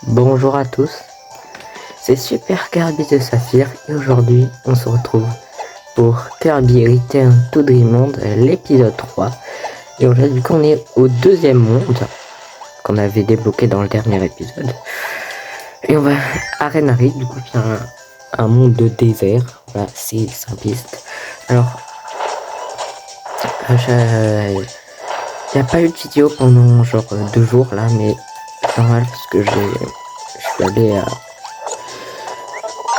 Bonjour à tous, c'est Super Kirby de Saphir et aujourd'hui on se retrouve pour Kirby Return to Dreamland, l'épisode 3. Et aujourd'hui on est au deuxième monde qu'on avait débloqué dans le dernier épisode. Et on va à Renari, du coup c'est un monde de désert, voilà, c'est simpliste. Alors, il n'y a pas eu de vidéo pendant genre 2 jours là, mais c'est normal parce que je suis allé à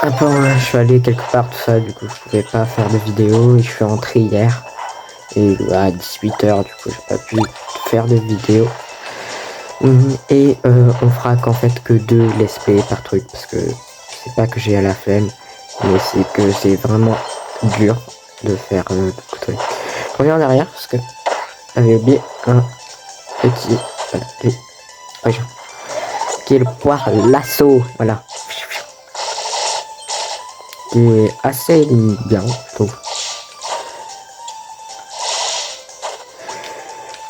je suis allé quelque part, tout ça, du coup je pouvais pas faire de vidéo et je suis rentré hier. Et à 18h, du coup j'ai pas pu faire de vidéo. Et on fera qu'en fait que 2 let's play par truc parce que c'est pas que j'ai à la flemme, mais c'est que c'est vraiment dur de faire beaucoup de trucs. Je reviens en arrière parce que j'avais oublié un petit. Voilà, qui est le poire lasso, voilà. Qui est assez bien, je trouve.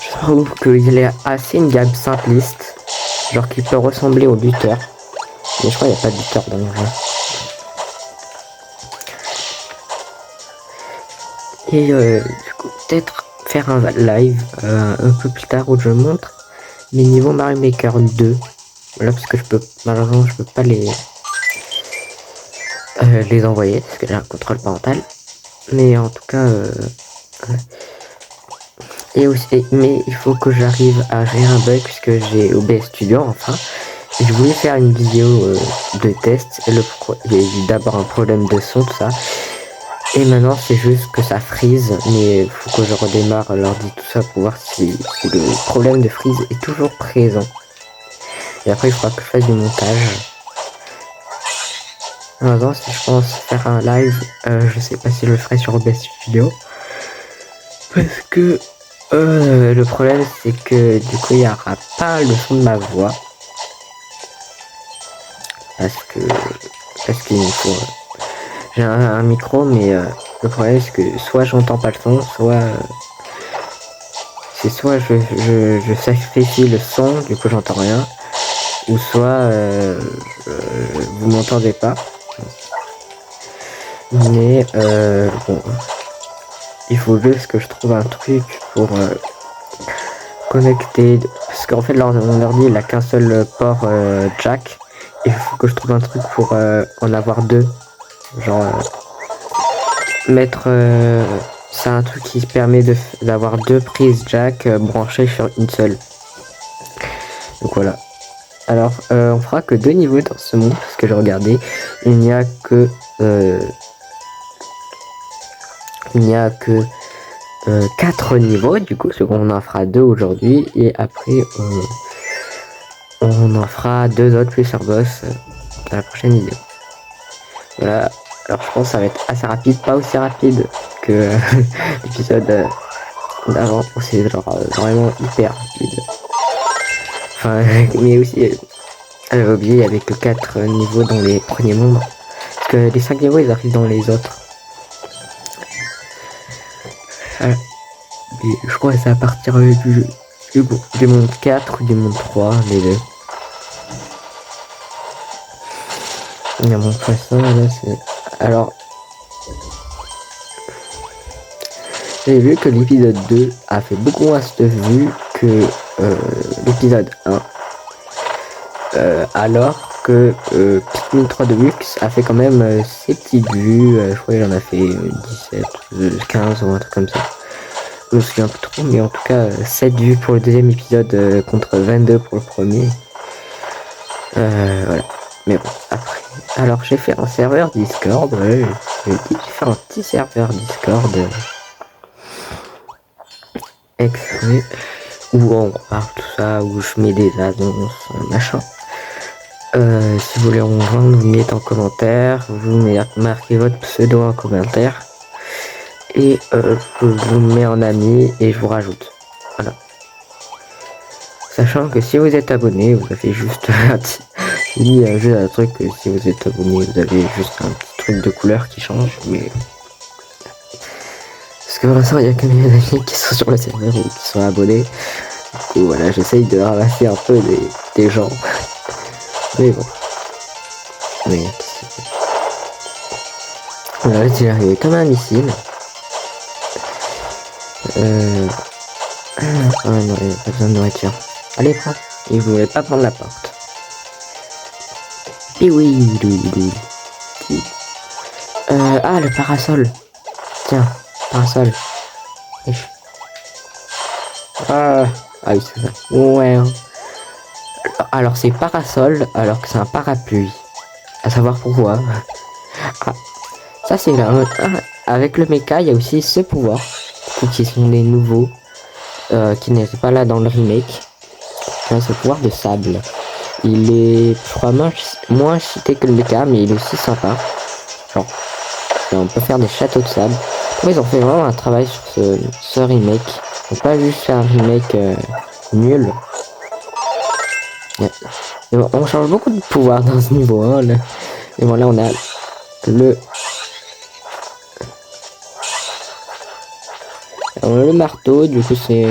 Je trouve qu'il est assez une gamme simpliste, genre qui peut ressembler au buteur. Mais je crois qu'il n'y a pas de buteur dans le jeu. Et du coup, peut-être faire un live un peu plus tard où je montre mes niveaux Mario Maker 2. Voilà, parce que malheureusement, je peux pas les envoyer parce que j'ai un contrôle parental. Mais en tout cas, et aussi, mais il faut que j'arrive à gérer un bug puisque j'ai OBS Studio enfin. Et je voulais faire une vidéo de test. Et il y a eu d'abord un problème de son, tout ça. Et maintenant c'est juste que ça freeze, mais il faut que je redémarre l'ordi tout ça pour voir si le problème de freeze est toujours présent. Et après il faudra que je fasse du montage. Maintenant si je pense faire un live, je sais pas si je le ferai sur OBS Studio. Parce que le problème c'est que du coup il n'y aura pas le son de ma voix. Parce qu'il me faut... j'ai un micro mais le problème c'est que soit j'entends pas le son, soit je sacrifie le son, du coup j'entends rien, ou soit vous m'entendez pas. Mais bon, il faut juste que je trouve un truc pour connecter, parce qu'en fait mon ordi il a qu'un seul port jack, et il faut que je trouve un truc pour en avoir 2, genre mettre c'est un truc qui permet d'avoir 2 prises jack branchées sur une seule. Donc voilà. Alors on fera que 2 niveaux dans ce monde parce que j'ai regardé, il n'y a que 4 niveaux, du coup on en fera 2 aujourd'hui et après on en fera 2 autres plus un boss dans la prochaine vidéo. Voilà, alors je pense que ça va être assez rapide, pas aussi rapide que l'épisode d'avant, c'est genre vraiment hyper rapide. Enfin, mais aussi, j'avais oublié, il y avait que 4 niveaux dans les premiers mondes. Parce que les 5 niveaux, ils arrivent dans les autres. Mais je crois que c'est à partir du monde 4 ou du monde 3, les deux. Il y a mon poisson, là, c'est... Alors... J'ai vu que l'épisode 2 a fait beaucoup moins de vues que l'épisode 1. Alors que Pikmin 3 Deluxe a fait quand même ses petites vues. Je crois qu'il en a fait 17, 15 ou un truc comme ça. Je me souviens plus trop, mais en tout cas 7 vues pour le deuxième épisode contre 22 pour le premier. Voilà. Mais bon, après. Alors j'ai fait un serveur Discord, ouais, j'ai fait un petit serveur Discord exprès où on parle tout ça, où je mets des annonces, machin. Si vous voulez en rejoindre, vous mettez en commentaire, vous marquez votre pseudo en commentaire et je vous mets en ami et je vous rajoute. Voilà. Sachant que si vous êtes abonné, vous avez juste un petit... juste un truc, si vous êtes abonné, vous avez juste un petit truc de couleur qui change, mais... Parce que pour l'instant, il y a que mes amis qui sont sur le serveur ou qui sont abonnés. Du coup, voilà, j'essaye de ramasser un peu des gens. Mais bon. Mais là, c'est arrivé comme un missile. Ah non, il n'y a pas besoin de nourriture. Allez, prends. Il voulait pas prendre la porte. Et oui, oui. Ah, le parasol. Tiens, parasol. Ah oui, c'est ça. Ouais. Alors c'est parasol, alors que c'est un parapluie. À savoir pourquoi. Ah, ça c'est là. Avec le mecha, il y a aussi ce pouvoir. Qui sont des nouveaux. Qui n'étaient pas là dans le remake. C'est ce pouvoir de sable. Il est, je crois, moins cheaté que le mecha, mais il est aussi sympa. Genre, on peut faire des châteaux de sable. Ouais, ils ont fait vraiment un travail sur ce remake. Ils n'ont pas juste fait un remake nul. Ouais. Et bon, on change beaucoup de pouvoir dans ce niveau 1. Là. Et bon, là, on a le marteau. Du coup, c'est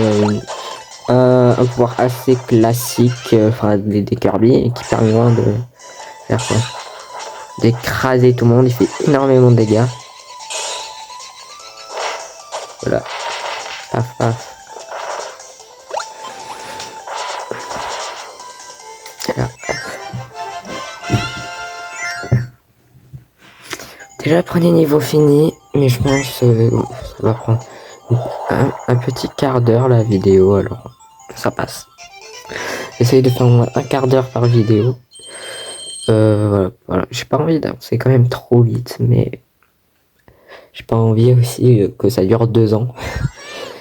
un pouvoir assez classique, enfin des Kirby, et qui permet vraiment de faire ça. D'écraser tout le monde. Il fait énormément de dégâts. Voilà. Paf, paf. Voilà. Déjà, premier niveau fini, mais je pense que ça va prendre un petit quart d'heure la vidéo, alors ça passe. J'essaye de faire un quart d'heure par vidéo. Voilà. J'ai pas envie d'avancer quand même trop vite, mais j'ai pas envie aussi que ça dure 2 ans.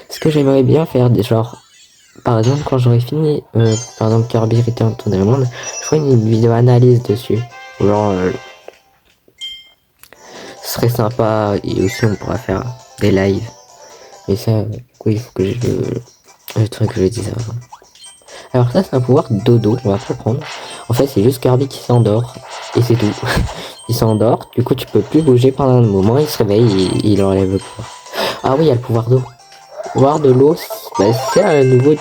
Ce que j'aimerais bien faire, genre, par exemple, quand j'aurai fini, par exemple, Kirby Return to Dreamland, je ferai une vidéo analyse dessus. Genre, ce serait sympa, et aussi on pourra faire des lives. Mais ça, du coup, il faut que le truc que je dise avant. Alors ça, c'est un pouvoir dodo, on va pas le prendre. En fait, c'est juste Kirby qui s'endort, et c'est tout. Il s'endort, du coup, tu peux plus bouger pendant un moment, il se réveille et il enlève le pouvoir. Ah oui, il y a le pouvoir d'eau. Le pouvoir de l'eau, c'est un nouveau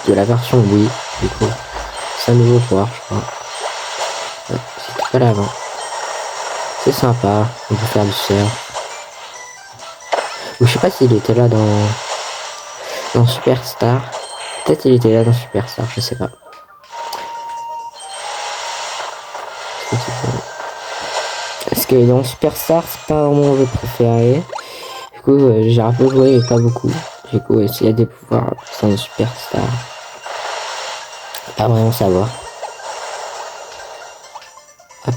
de la version Wii, du coup. C'est un nouveau pouvoir, je crois. C'était pas là avant. C'est sympa, on peut faire du surf. Ou je sais pas s'il était là dans Superstar. Peut-être il était là dans Superstar, je sais pas. Parce que dans Superstar, c'est pas mon jeu préféré. Du coup, j'ai un peu joué, mais pas beaucoup. Du coup, s'il y a des pouvoirs dans Superstar, pas vraiment savoir. Hop.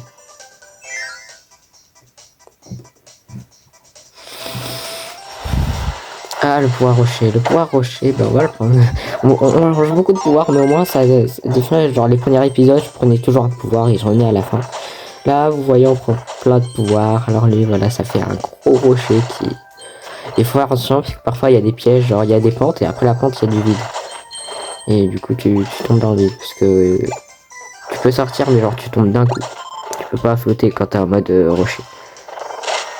Ah, le pouvoir rocher. Le pouvoir rocher, ben on va le prendre. On change beaucoup de pouvoirs, mais au moins, ça, des fois, genre les premiers épisodes, je prenais toujours un pouvoir et j'en ai à la fin. Là, vous voyez, on prend plein de pouvoirs. Alors lui, voilà, ça fait un gros rocher qui... Il faut faire attention, parce que parfois, il y a des pièges, genre il y a des pentes, et après la pente, il y a du vide. Et du coup, tu tombes dans le vide, parce que... Tu peux sortir, mais genre, tu tombes d'un coup. Tu peux pas flotter quand t'es en mode rocher.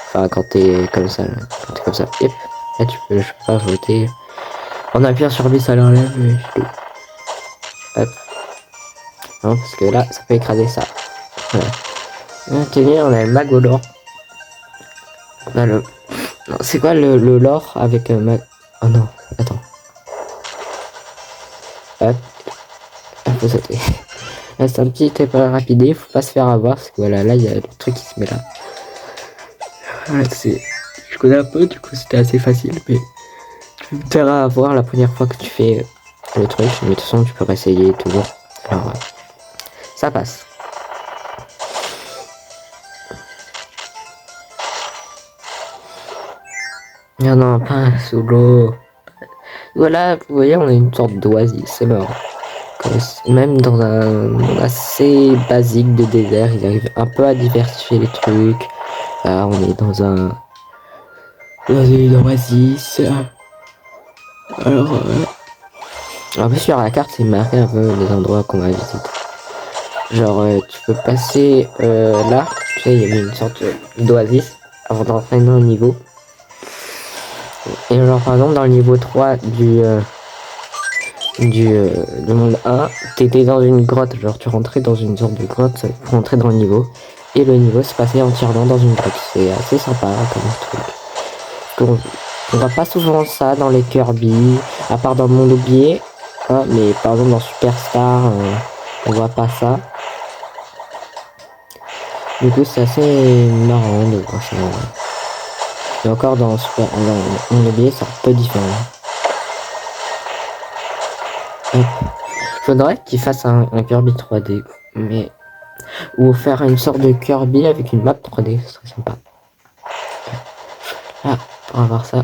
Enfin, quand t'es comme ça, là. Quand t'es comme ça, yep. Là, je peux pas flotter. On appuie sur lui, ça l'enlève, mais c'est tout. Hop. Non, parce que là, ça peut écraser ça. Voilà. Tenez, on a le Magolor. On a le... Non, c'est quoi le lore avec Mag... Oh non, attends. Hop. Ah, faut sauter. Là, c'est un petit épreuve rapide, faut pas se faire avoir, parce que voilà, là, il y a le truc qui se met là. Voilà, c'est... Je connais un peu, du coup, c'était assez facile, mais... Tu te feras avoir la première fois que tu fais le truc, mais de toute façon, tu peux réessayer toujours. Alors, ça passe. Non, non, pas sous l'eau. Voilà, vous voyez, on a une sorte d'oasis, c'est mort. Même dans un assez basique de désert, ils arrivent un peu à diversifier les trucs. Là, on est dans une oasis. Alors, en plus sur la carte, c'est marqué un peu les endroits qu'on va visiter. Genre, tu peux passer là. Tu sais, il y avait une sorte d'oasis avant d'entrer dans le niveau. Et genre, par exemple, dans le niveau 3 du du monde 1, t'étais dans une grotte, genre tu rentrais dans une sorte de grotte pour rentrer dans le niveau. Et le niveau se passait entièrement dans une grotte. C'est assez sympa comme truc. On voit pas souvent ça dans les Kirby, à part dans le monde oublié. Hein, mais par exemple dans Superstar, on voit pas ça. Du coup c'est assez marrant de voir ça. Et encore dans le monde oublié c'est un peu différent. Hop. Je voudrais qu'il fasse un Kirby 3D, mais ou faire une sorte de Kirby avec une map 3D, ce serait sympa. Ah, on va voir ça.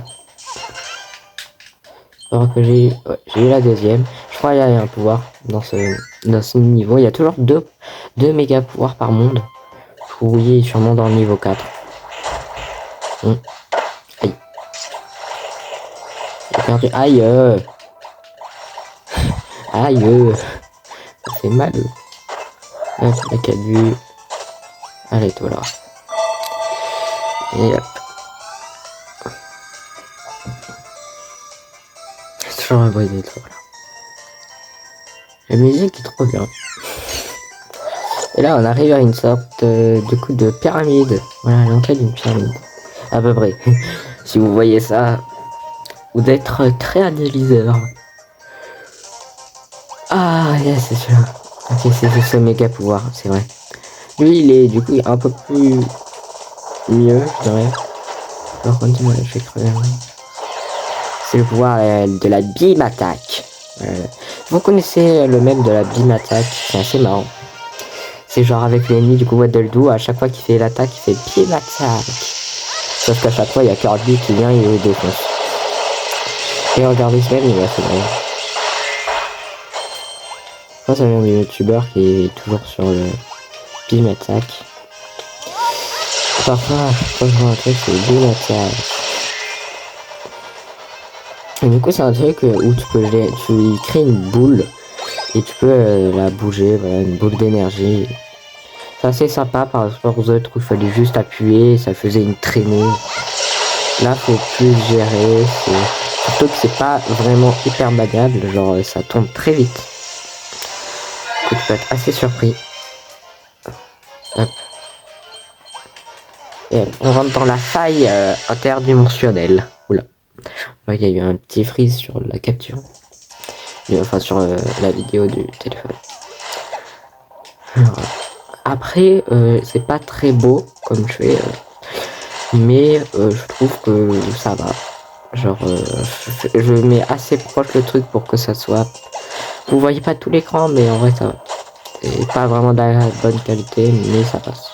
Alors que j'ai eu la deuxième. Je crois qu'il y a un pouvoir dans ce niveau. Il y a toujours deux méga pouvoirs par monde. Oui, sûrement dans le niveau 4. Aïe. J'ai perdu. Aïe. Aïe. Ça fait mal. Hop, la 4 vues. Allez, toi là. Et hop. C'est toujours un bruit d'étoile. La musique est trop bien. Et là, on arrive à une sorte de pyramide. Voilà, l'entrée d'une pyramide. À peu près. Si vous voyez ça, vous êtes très analyseur. Ah, yes, c'est celui-là. Ok, c'est ce méga pouvoir, c'est vrai. Lui, il est du coup un peu plus mieux, je dirais. Alors, continue, je vais crever. C'est le pouvoir de la beam attack. Vous connaissez le même de la beam attack, c'est assez marrant. C'est genre avec l'ennemi du coup Waddle-Doo, à chaque fois qu'il fait l'attaque, il fait beam attack. Sauf qu'à chaque fois, il y a Kirby qui vient et le défonce. Et regardez ce même, il va se vrai. Ça, ça vient du youtubeur qui est toujours sur le beam attack. Parfois, quand je vois un truc, c'est beam attack. Et du coup, c'est un truc où tu crées une boule et tu peux la bouger, voilà, une boule d'énergie. C'est assez sympa par rapport aux autres où il fallait juste appuyer, ça faisait une traînée. Là, faut plus gérer, surtout que c'est pas vraiment hyper maniable, genre ça tombe très vite. Tu peux être assez surpris. Hop. Et on rentre dans la faille interdimensionnelle. Oula. Il y a eu un petit freeze sur la capture. Enfin sur la vidéo du téléphone. Alors, après, c'est pas très beau comme je fais, mais je trouve que ça va. Genre, je mets assez proche le truc pour que ça soit. Vous voyez pas tout l'écran, mais en vrai ça va. C'est pas vraiment de la bonne qualité, mais ça passe.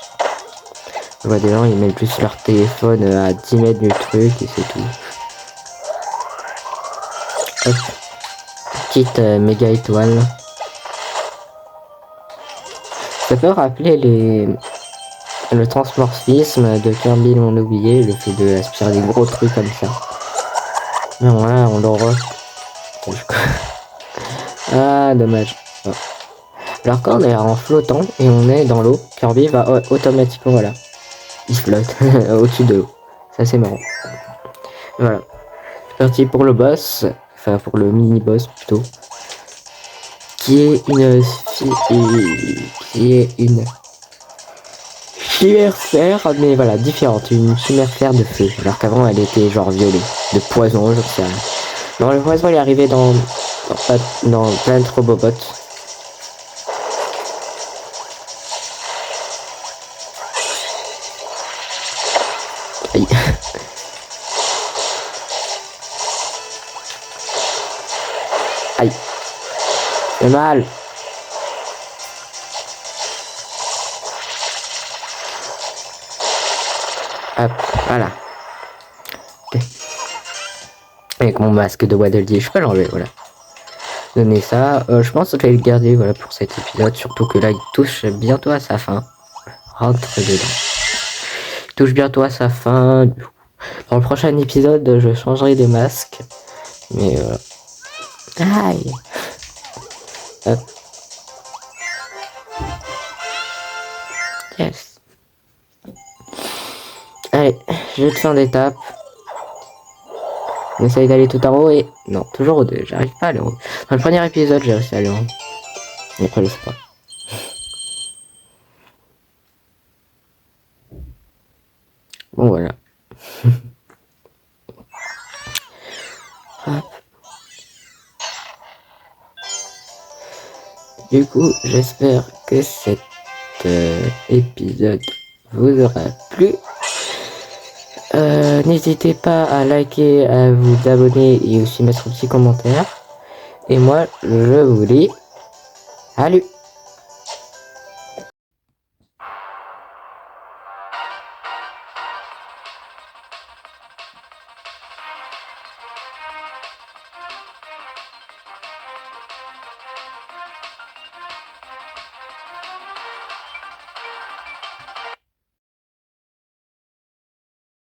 Je vois des gens, ils mettent juste leur téléphone à 10 mètres du truc et c'est tout. Hop. Petite méga étoile. Ça peut rappeler le transmorphisme de Kirby l'on oublié, le fait de aspirer des gros trucs comme ça. Mais voilà, on l'aura. Ah, dommage. Oh. Alors quand on est en flottant et on est dans l'eau, Kirby va automatiquement, voilà, il flotte au-dessus de l'eau. Ça c'est marrant. Voilà. C'est parti pour le boss, enfin pour le mini-boss plutôt, qui est une chimère-fer, mais voilà, différente, une chimère-fer de feu, alors qu'avant elle était genre violet, de poison, je sais rien. Non, le poison il est arrivé dans Plant Robobot. Aïe. Aïe. C'est mal. Hop, voilà. Avec mon masque de Waddle Dee, je peux l'enlever, voilà. Donner ça, je pense que je vais le garder, voilà, pour cet épisode, surtout que là, il touche bientôt à sa fin. Rentre dedans. Il touche bientôt à sa fin. Dans le prochain épisode, je changerai de masque. Mais aïe. Hop. Yes. Allez, jeu de fin d'étape. On essaye d'aller tout en haut et... Non, toujours au 2, j'arrive pas à aller au haut. Enfin, le premier épisode, j'ai réussi à le rendre. Et après, je sais pas. Bon, voilà. Hop. Du coup, j'espère que cet épisode vous aura plu. N'hésitez pas à liker, à vous abonner et aussi mettre un petit commentaire. Et moi, je vous dis salut!